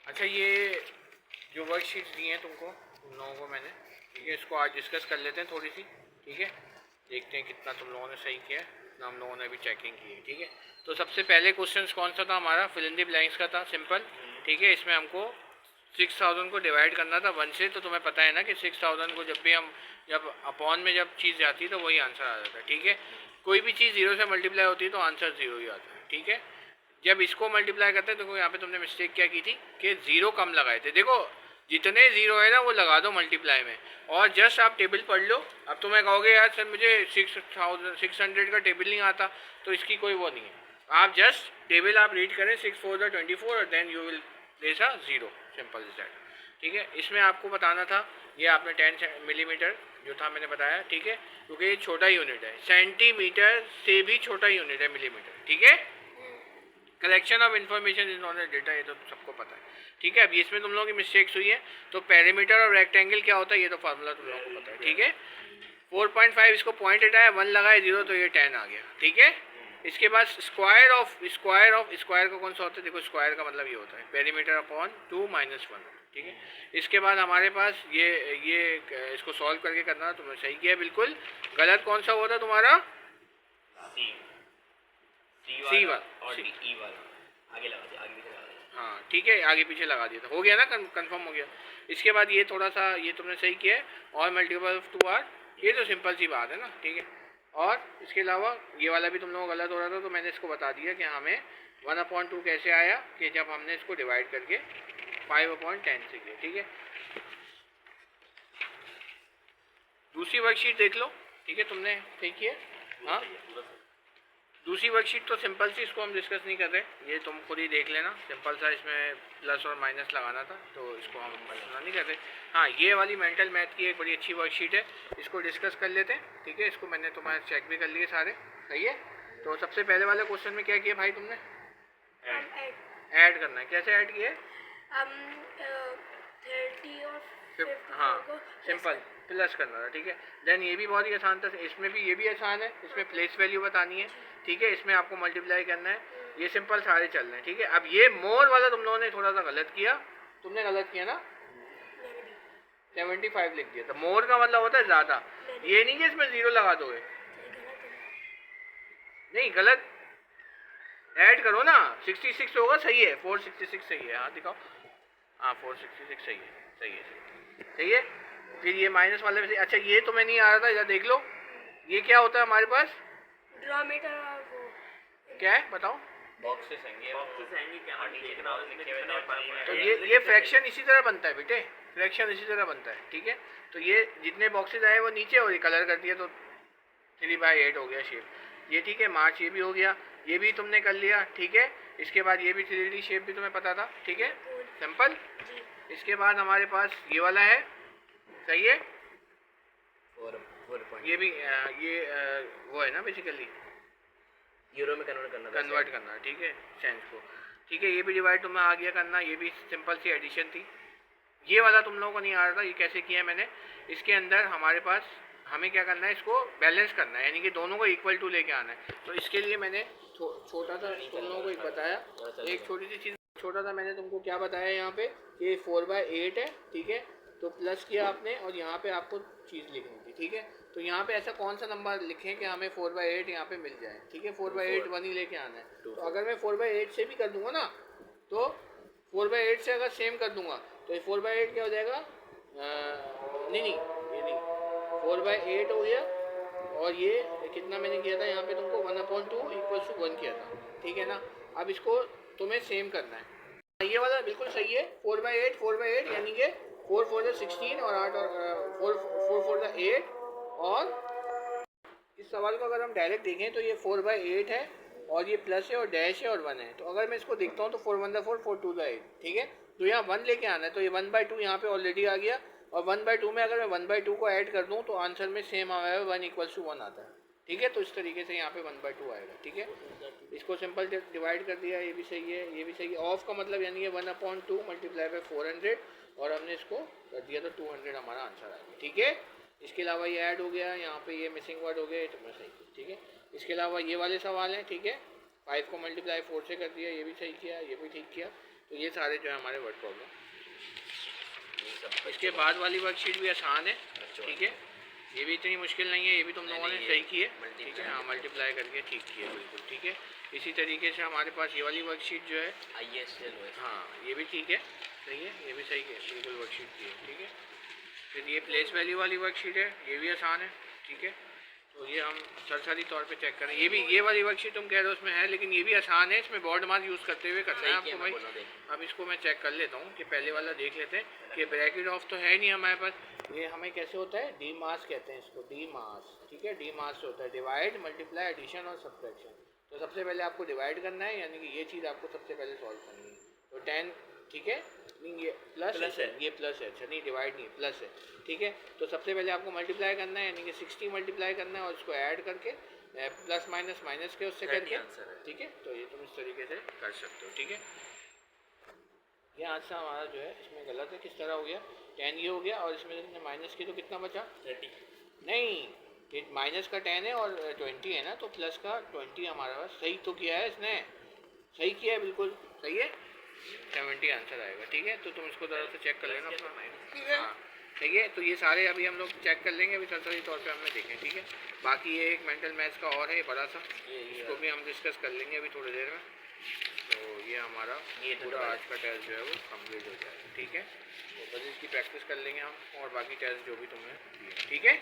अच्छा, ये जो वर्कशीट्स दी हैं तुमको, तुम लोगों को मैंने, ठीक है, इसको आज डिस्कस कर लेते हैं थोड़ी सी, ठीक है। देखते हैं कितना तुम लोगों ने सही किया है, कितना हम लोगों ने अभी चेकिंग की है, ठीक है। तो सबसे पहले क्वेश्चन कौन सा था हमारा? फिल इन द ब्लैंक्स का था, सिंपल, ठीक है। इसमें हमको 6000 को डिवाइड करना था 1 से, तो तुम्हें पता है ना कि 6000 को जब भी हम जब अपॉन में जब चीज़ जाती है तो वही आंसर आ जाता है, ठीक है। कोई भी चीज़ 0 से मल्टीप्लाई होती है तो आंसर 0 ही आता है, ठीक है। जब इसको मल्टीप्लाई करते हैं तो यहाँ पे तुमने मिस्टेक क्या की थी कि 0 कम लगाए थे। देखो जितने 0 है ना वो लगा दो मल्टीप्लाई में, और जस्ट आप टेबल पढ़ लो। अब तुम्हें कहोगे यार सर मुझे 600 का टेबल नहीं आता, तो इसकी कोई वो नहीं है। आप जस्ट टेबल आप रीड करें 6 4 24 और then you will place a 0, simple is that, ठीक है। इसमें आपको बताना था, ये आपने 10 मिलीमीटर जो था मैंने बताया, ठीक है, क्योंकि ये छोटा यूनिट है, सेंटीमीटर से भी छोटा यूनिट है मिलीमीटर, ठीक है। Collection of information is not a data, ये तो सबको पता है, ठीक है। अब इसमें तुम लोगों की मिस्टेक्स हुई है, तो पेरीमीटर और रेक्टेंगल क्या होता है ये तो फार्मूला तुम लोगों को पता है, ठीक है। 4.5 इसको पॉइंट हटाया, 1 लगाए 0, तो ये 10 आ गया, ठीक है। इसके बाद स्क्वायर का कौन सा होता है? देखो स्क्वायर का मतलब ये होता है पेरीमीटर अपॉन 2 माइनस 1, ठीक है। इसके बाद हमारे पास ये इसको सॉल्व करके करना, तुमने सही किया बिल्कुल। गलत कौन सा हुआ था तुम्हारा? सी वाला और ई वाला आगे लगा दिया, आगे पीछे लगा दिया। हाँ ठीक है, आगे पीछे लगा दिया था, हो गया ना, कंफर्म हो गया। इसके बाद ये थोड़ा सा ये तुमने सही किया है, और मल्टीपल ऑफ 2 आर, ये तो सिंपल सी बात है ना, ठीक है। और इसके अलावा ये वाला भी तुम लोगों को गलत हो रहा था, तो मैंने इसको बता दिया कि हमें 1/2 कैसे आया, कि जब हमने इसको डिवाइड करके 5/10 से किया, ठीक है। दूसरी वर्कशीट देख लो, ठीक है, तुमने सही किया। हाँ, दूसरी वर्कशीट तो सिंपल सी, इसको हम डिस्कस नहीं कर रहे, ये तुम खुद ही देख लेना, सिंपल सा, इसमें प्लस और माइनस लगाना था, तो इसको हम नहीं कर रहे। हाँ, ये वाली मेंटल मैथ की एक बड़ी अच्छी वर्कशीट है, इसको डिस्कस कर लेते हैं, ठीक है। इसको मैंने तुम्हारे चेक भी कर लिए सारे, सही है। तो सबसे पहले वाले क्वेश्चन में क्या किया भाई तुमने? ऐड करना है, कैसे ऐड किए? 30 और 50, हाँ सिंपल, प्लस करना था, ठीक है। देन ये भी बहुत ही आसान था, इसमें भी ये भी आसान है, इसमें प्लेस वैल्यू बतानी है, ठीक है। इसमें आपको मल्टीप्लाई करना है, ये सिंपल सारे चल रहे हैं, ठीक है। अब ये मोर वाला तुम लोगों ने थोड़ा सा गलत किया, तुमने गलत किया ना, 75 लिख दिया था। मोर का मतलब होता है ज़्यादा, ये नहीं कि इसमें 0 लगा दोगे, नहीं गलत, ऐड करो ना, 66 होगा, सही है, 466 सही है, हाँ दिखाओ, हाँ 466 सही है, सही है, सही है। फिर ये माइनस वाले में से, अच्छा ये तो मैं नहीं आ रहा था, इधर देख लो, ये क्या होता है हमारे पास? ड्रामेटर और वो क्या है बताओ? बॉक्सेस हैं, क्या नीचे इतना लिखे हुए हैं, तो ये फ्रैक्शन इसी तरह बनता है बेटे, फ्रैक्शन इसी तरह बनता है, ठीक है। तो ये जितने बॉक्सेस आए वो नीचे, और ये कलर कर दिया तो 3/8 हो गया शेप, ये ठीक है। मार्च ये भी हो गया, ये भी तुमने कर लिया, ठीक है। इसके बाद ये भी 3D शेप भी तुम्हें पता था, ठीक है, सिंपल। इसके बाद हमारे पास ये वाला है, सही है, ये भी वो है ना, बेसिकली यूरो में कन्वर्ट करना है, ठीक है, सेंस को, ठीक है। ये भी डिवाइड तुम्हें आ गया करना, ये भी सिंपल सी एडिशन थी। ये वाला तुम लोगों को नहीं आ रहा था, ये कैसे किया है मैंने? इसके अंदर हमारे पास हमें क्या करना है, इसको बैलेंस करना है, यानी कि दोनों को इक्वल टू लेके आना है। तो इसके लिए मैंने छोटा सा तुम लोगों को एक बताया, एक छोटी सी चीज़, छोटा सा मैंने तुमको क्या बताया यहाँ पे कि 4/8 है, ठीक है। तो प्लस किया आपने, और यहाँ पे आपको चीज़ लिखनी थी, ठीक है। तो यहाँ पे ऐसा कौन सा नंबर लिखें कि हमें 4/8 यहाँ पे मिल जाए, ठीक है। 4/8 1 ही लेके आना है। तो अगर मैं 4/8 से भी कर दूंगा ना, तो 4/8 से अगर सेम कर दूंगा तो ये 4/8 क्या हो जाएगा? नहीं ये नहीं, 4/8 हो गया, और ये कितना मैंने किया था यहाँ पे तुमको 1/2 = 1 किया था, ठीक है ना। अब इसको तुम्हें सेम करना है, ये वाला बिल्कुल सही है, 4/8 यानी कि 4 4 16 और 8 और 4 4 8। और इस सवाल को अगर हम डायरेक्ट देखें तो ये 4/8 है, और ये प्लस है और डैश है और 1 है। तो अगर मैं इसको देखता हूँ तो 4 1 4 4 2 8, ठीक है। तो यहाँ 1 लेके आना है, तो ये 1/2 यहाँ पे ऑलरेडी आ गया, और 1/2 में अगर मैं 1/2 को ऐड कर दूँ तो आंसर में सेम आ गया, 1 = 1 आता है, ठीक है। तो इस तरीके से यहाँ पे 1/2 आएगा, ठीक है। इसको सिंपल डिवाइड कर दिया, ये भी सही है, ये भी सही है। ऑफ का मतलब यानी कि 1/2 × 400, और हमने इसको कर दिया तो 200 हमारा आंसर आएगा, ठीक है। इसके अलावा ये ऐड हो गया, यहाँ पे ये मिसिंग वर्ड हो गया, ये तुम्हें सही, ठीक है। इसके अलावा ये वाले सवाल हैं, ठीक है। 5 को × 4 से कर दिया, ये भी सही किया, ये भी ठीक किया। तो ये सारे जो है हमारे वर्ड प्रॉब्लम। ये सब इसके बाद वाली वर्कशीट भी आसान है, ठीक है, ये भी इतनी मुश्किल नहीं है, ये भी तुम लोगों ने सही की है, ठीक है, हाँ मल्टीप्लाई करके ठीक किया बिल्कुल, ठीक है। इसी तरीके से हमारे पास ये वाली वर्कशीट जो है, ISL हाँ ये भी ठीक है, सही है, ये भी सही है, बिल्कुल वर्कशीट की है, ठीक है। फिर ये प्लेस वैल्यू वाली वर्कशीट है, ये भी आसान है, ठीक है। तो ये हम सरसरी तौर पे चेक करें, ये भी ये वाली वर्कशीट तुम कह रहे हो उसमें है, लेकिन ये भी आसान है, इसमें बोर्ड मार्क यूज़ करते हुए करना है आपको भाई। अब इसको मैं चेक कर लेता हूँ कि पहले वाला देख लेते हैं कि ब्रैकेट ऑफ तो है नहीं हमारे पास, ये हमें कैसे होता है, डी मास कहते हैं इसको, डी मास, ठीक है, डी मास होता है डिवाइड मल्टीप्लाई एडिशन और सब्ट्रैक्शन। तो सबसे पहले आपको डिवाइड करना है, यानी कि ये चीज़ आपको सबसे पहले सॉल्व करनी है। तो 10, ठीक है, नहीं ये प्लस है, ये प्लस है, अच्छा नहीं डिवाइड नहीं प्लस है, ठीक है। तो सबसे पहले आपको मल्टीप्लाई करना है, यानी कि 60 मल्टीप्लाई करना है और इसको ऐड करके प्लस माइनस माइनस के उससे करके, ठीक है। तो ये तुम इस तरीके से कर सकते हो, ठीक है। ये आंसर हमारा जो है इसमें गलत है, किस तरह हो गया, 10 ये हो गया और इसमें माइनस की तो कितना बचा, 30, नहीं ये माइनस का 10 है और 20 है ना, तो प्लस का 20 हमारा पास, सही तो किया है इसने, सही किया है, बिल्कुल सही है, 70 आंसर आएगा, ठीक है। तो तुम इसको ज़रा से चेक कर लेना अपना, हाँ ठीक है। तो ये सारे अभी हम लोग चेक कर लेंगे, अभी सरसरी तौर पे हमने देखें, ठीक है। बाकी ये एक मेंटल मैथ्स का और है बड़ा सा, इसको भी हम डिस्कस कर लेंगे अभी थोड़ी देर में। तो ये हमारा ये पूरा आज का टेस्ट जो है वो कंप्लीट हो जाएगा, ठीक है। तो बस इसकी प्रैक्टिस कर लेंगे हम और बाकी टेस्ट जो भी तुमने दिए, ठीक है।